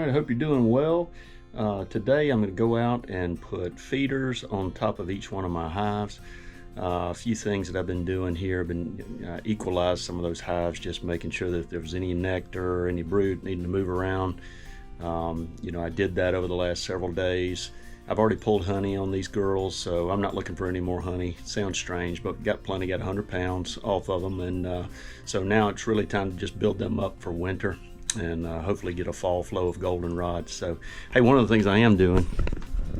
right, I hope you're doing well. Today I'm going to go out and put feeders on top of each one of my hives. A few things that I've been doing here, I've been equalize some of those hives, just making sure that if there was any nectar or any brood needing to move around. I did that over the last several days. I've already pulled honey on these girls, so I'm not looking for any more honey. Sounds strange, but got plenty, got 100 pounds off of them, and so now it's really time to just build them up for winter and hopefully get a fall flow of goldenrod. So hey, one of the things I am doing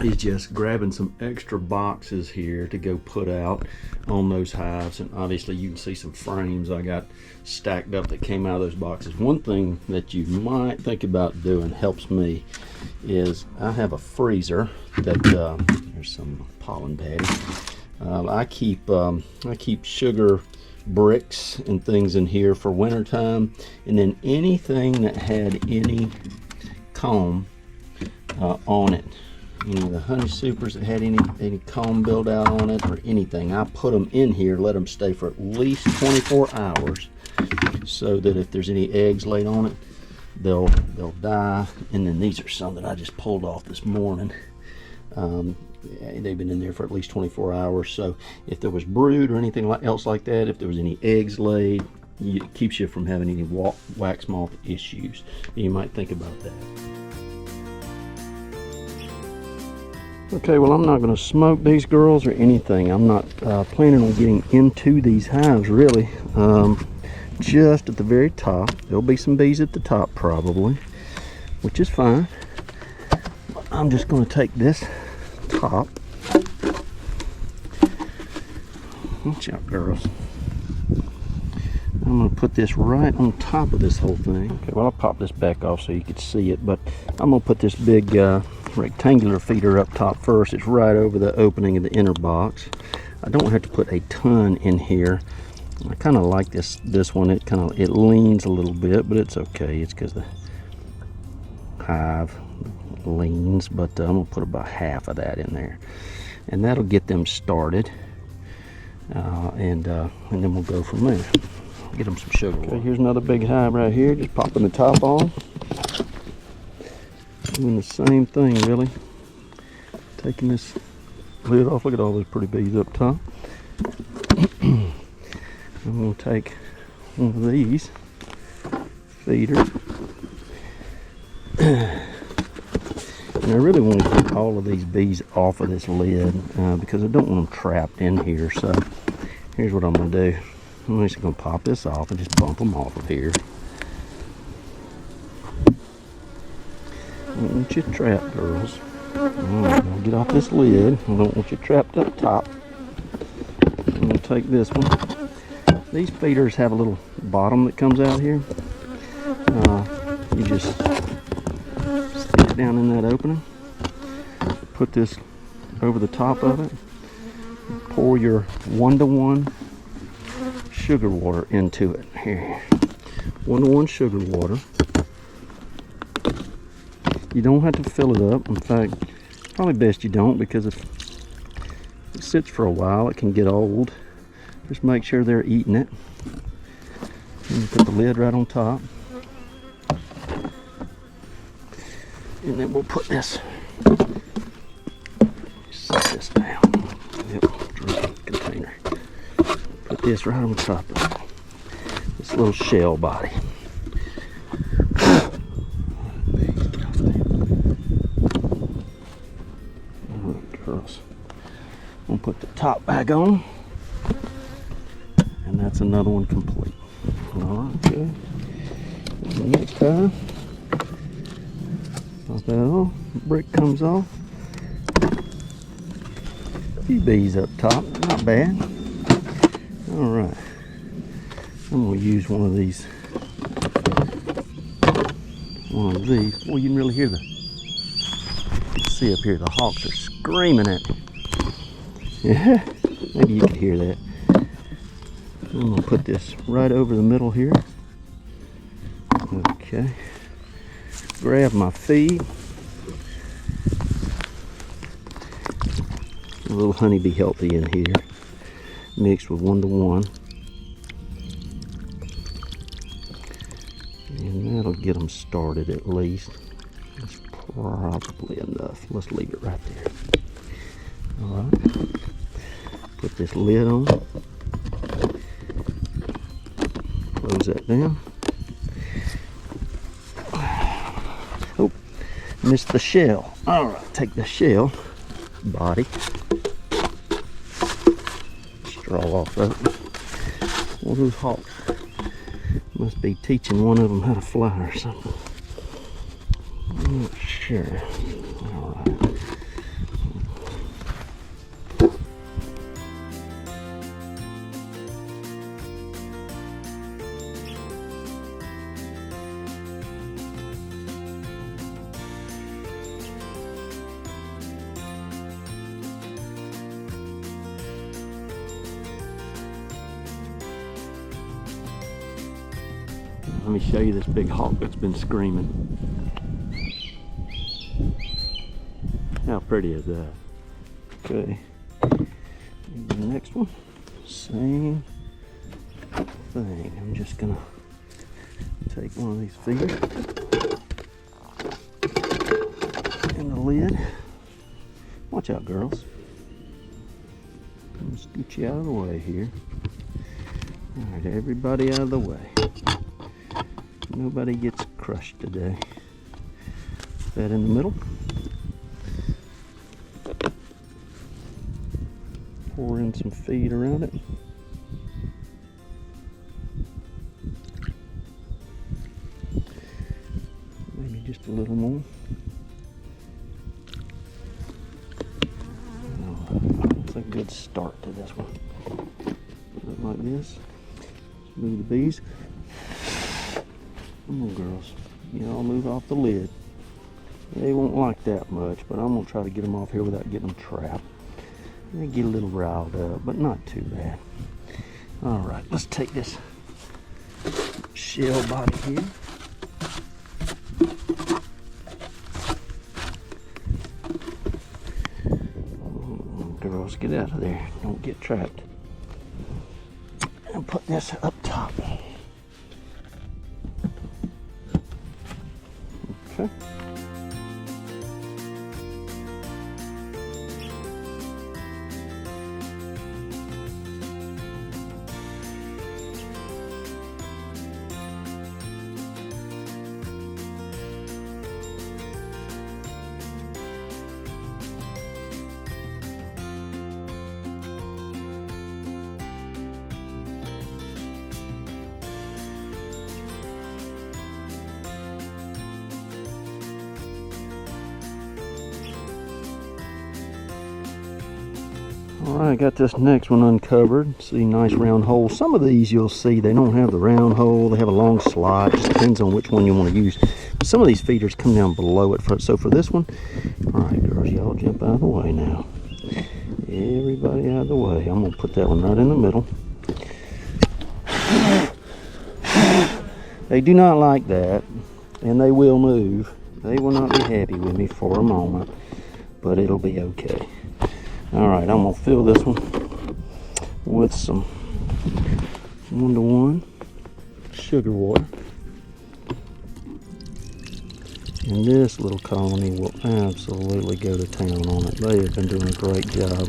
is just grabbing some extra boxes here to go put out on those hives, and obviously you can see some frames I got stacked up that came out of those boxes. One thing that you might think about doing, helps me, is I have a freezer that there's some pollen patty. I keep sugar bricks and things in here for winter time, and then anything that had any comb on it, the honey supers that had any comb build out on it or anything, I put them in here, let them stay for at least 24 hours so that if there's any eggs laid on it, they'll die. And then these are some that I just pulled off this morning. They've been in there for at least 24 hours, so if there was brood or anything else like that, if there was any eggs laid, it keeps you from having any wax moth issues. You might think about that. Okay, well, I'm not going to smoke these girls or anything. I'm not planning on getting into these hives really. Just at the very top, there'll be some bees at the top probably, which is fine. I'm just going to take this top. Watch out, girls. I'm going to put this right on top of this whole thing. Okay, well, I'll pop this back off so you can see it, but I'm going to put this big rectangular feeder up top first. It's right over the opening of the inner box. I don't have to put a ton in here. I kind of like this one. It leans a little bit, but it's okay. It's because the hive leans, but I'm gonna put about half of that in there, and that'll get them started, and then we'll go from there. Get them some sugar. Okay, here's another big hive right here. Just popping the top on, doing the same thing really. Taking this lid off. Look at all those pretty bees up top. I'm going to take one of these feeders, and I really want to get all of these bees off of this lid because I don't want them trapped in here. So here's what I'm going to do. I'm just going to pop this off and just bump them off of here. I don't want you trapped, girls. I'll get off this lid. I don't want you trapped up top. I'm going to take this one. These feeders have a little bottom that comes out here. You just stick it down in that opening, put this over the top of it, pour your 1-to-1 sugar water into it. Here, 1-to-1 sugar water. You don't have to fill it up. In fact, probably best you don't, because if it sits for a while it can get old. Just make sure they're eating it. And you put the lid right on top. And then we'll put this, set this down. Yep, drinking container. Put this right on top of this little shell body. Alright, girls. I'm gonna put the top back on. And that's another one complete. Alright, okay. The next time, pop that off, brick comes off. A few bees up top, not bad. Alright, I'm going to use one of these. Well, you can really hear see up here, the hawks are screaming at me. Yeah, maybe you can hear that. I'm going to put this right over the middle here. Okay. Grab my feed. A little Honeybee Healthy in here, mixed with 1-to-1. And that'll get them started at least. That's probably enough. Let's leave it right there. All right. Put this lid on. Close that down. Oh, missed the shell. All right, take the shell body. Straw off of it. One of those hawks must be teaching one of them how to fly or something. I'm not sure. All right. Let me show you this big hawk that's been screaming. How pretty is that? Okay. And the next one, same thing. I'm just gonna take one of these feeders and the lid. Watch out, girls. I'm gonna scoot you out of the way here. All right, everybody out of the way. Nobody gets crushed today. That in the middle. Pour in some feed around it. Maybe just a little more. That's a good start to this one. Put it like this. Move the bees. Come on, girls. Y'all move off the lid. They won't like that much, but I'm going to try to get them off here without getting them trapped. They get a little riled up, but not too bad. All right, let's take this shell body here. Oh, girls, get out of there. Don't get trapped. And put this up top. Okay. Alright, got this next one uncovered. See, nice round hole. Some of these you'll see they don't have the round hole, they have a long slot. Just depends on which one you want to use. But some of these feeders come down below it. So for this one, alright girls, y'all jump out of the way now. Everybody out of the way. I'm going to put that one right in the middle. They do not like that, and they will move. They will not be happy with me for a moment, but it'll be okay. Alright, I'm going to fill this one with some 1-to-1 sugar water. And this little colony will absolutely go to town on it. They have been doing a great job.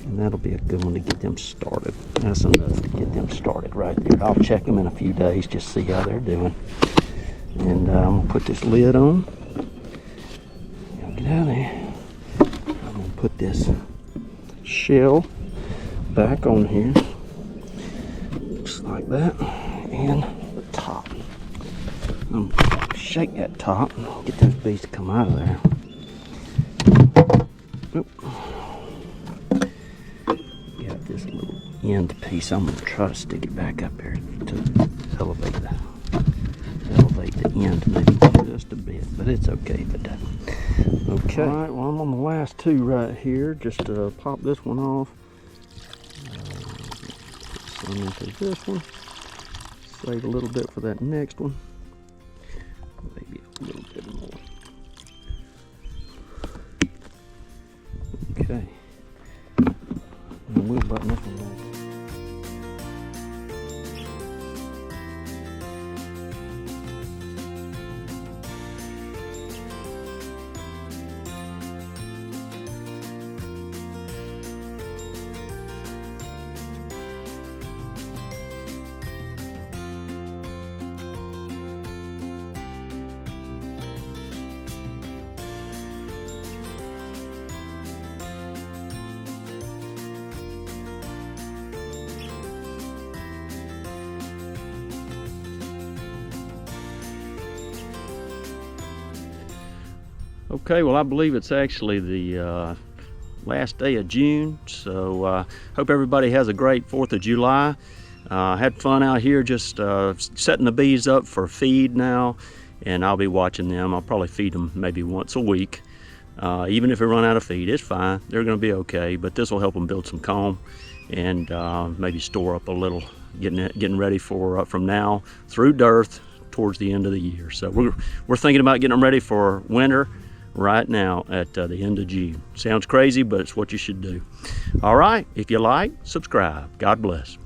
And that'll be a good one to get them started. That's enough to get them started right there. I'll check them in a few days, just see how they're doing. And I'm going to put this lid on. Get out of there. Put this shell back on here, just like that, and the top. I'm gonna shake that top and get those bees to come out of there. Oop. Got this little end piece. I'm gonna try to stick it back up here to elevate the end maybe just a bit, but it's okay if it doesn't. Okay, all right, well I'm on the last two right here. Just pop this one off. Put some into this one. Save a little bit for that next one. Maybe a little bit more. Okay. And we'll button this one back. Okay, well, I believe it's actually the last day of June, so hope everybody has a great 4th of July. Had fun out here just setting the bees up for feed now, and I'll be watching them. I'll probably feed them maybe once a week. Even if we run out of feed, it's fine. They're going to be okay, but this will help them build some comb and maybe store up a little, getting ready for from now through dearth towards the end of the year. So we're thinking about getting them ready for winter right now at the end of June. Sounds crazy, but it's what you should do. All right, if you like, subscribe. God bless.